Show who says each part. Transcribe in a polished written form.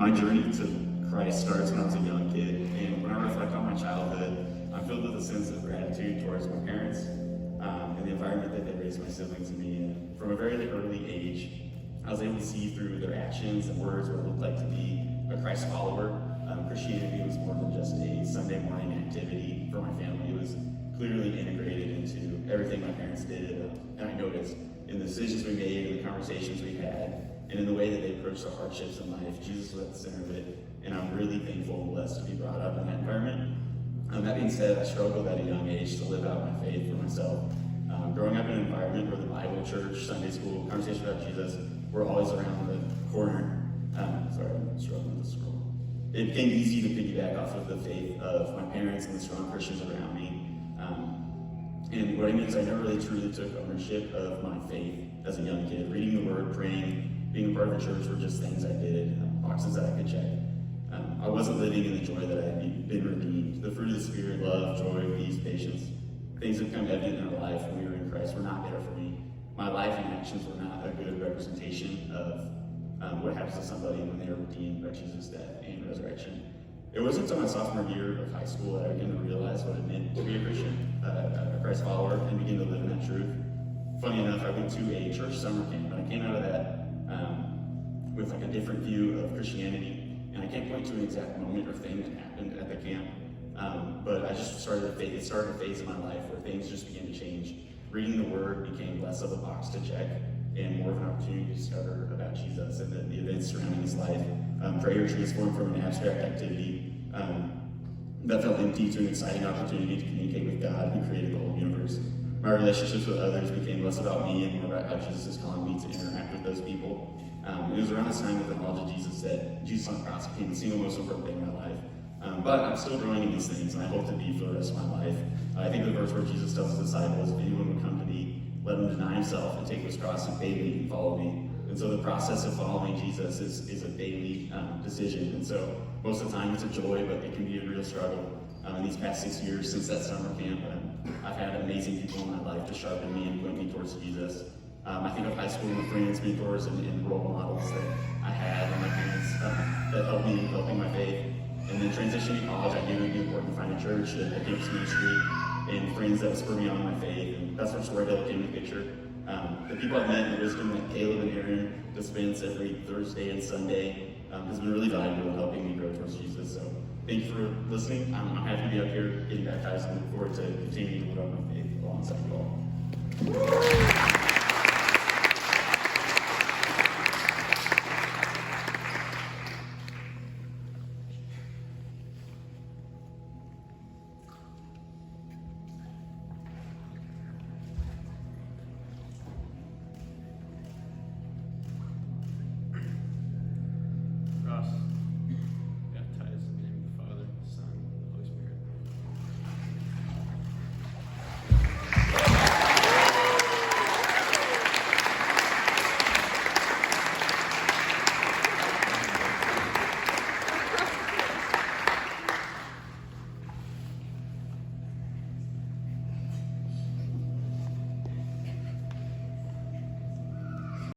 Speaker 1: My journey to Christ starts when I was a young kid, and when I reflect on my childhood, I'm filled with a sense of gratitude towards my parents and the environment that they raised my siblings and me in. From a very early age, I was able to see through their actions and words what it looked like to be a Christ follower. Christianity was more than just a Sunday morning activity for my family. It was clearly integrated into everything my parents did, and I noticed in the decisions we made, in the conversations we had, and in the way that they approached the hardships in life. Jesus was at the center of it, and I'm really thankful and blessed to be brought up in that environment. That being said, I struggled at a young age to live out my faith for myself. Growing up in an environment where the Bible, church, Sunday school, conversation about Jesus were always around the corner. Sorry, I'm struggling with the scroll. It became easy to piggyback off of the faith of my parents and the strong Christians around me. And what I mean is I never really truly took ownership of my faith as a young kid. Reading the Word, praying, being a part of a church were just things I did, boxes that I could check. I wasn't living in the joy that I had been redeemed. The fruit of the Spirit, love, joy, peace, patience, things that become evident in our life when we were in Christ were not there for me. My life and actions were not a good representation of what happens to somebody when they are redeemed by Jesus' death and resurrection. It wasn't until my sophomore year of high school that I began to realize what it meant to be a Christian, a Christ follower, and begin to live in that truth. Funny enough, I went to a church summer camp, and I came out of that with like a different view of Christianity. And I can't point to an exact moment or thing that happened at the camp, but I just started a phase in my life where things just began to change. Reading the Word became less of a box to check and more of an opportunity to discover about Jesus and the events surrounding his life. Prayer transformed from an abstract activity that felt empty to an exciting opportunity to communicate with God who created the whole universe. My relationships with others became less about me and more about how Jesus is calling me to interact with those people. It was around this time with the knowledge of Jesus that Jesus on the cross became the single most important thing in my life. But I'm still growing in these things, and I hope to be for the rest of my life. I think the verse where Jesus tells his disciples, if anyone would come to me, let him deny himself and take his cross and daily follow me. And so the process of following Jesus is a daily decision. And so most of the time it's a joy, but it can be a real struggle. In these past 6 years since that summer camp, I've had amazing people in my life to sharpen me and point me towards Jesus. I think of high school and friends, mentors, and role models that I had and my parents that helped me in developing my faith. And then transitioning to college, I knew it would be important to find a church, a campus ministry, and friends that would spur me on in my faith. And that's where Storyhill came in the picture. The people I've met and the wisdom that Caleb and Aaron dispense every Thursday and Sunday has been really valuable in helping me grow towards Jesus. So thank you for listening. I'm happy to be up here getting baptized and look forward to continuing to grow my faith alongside you all.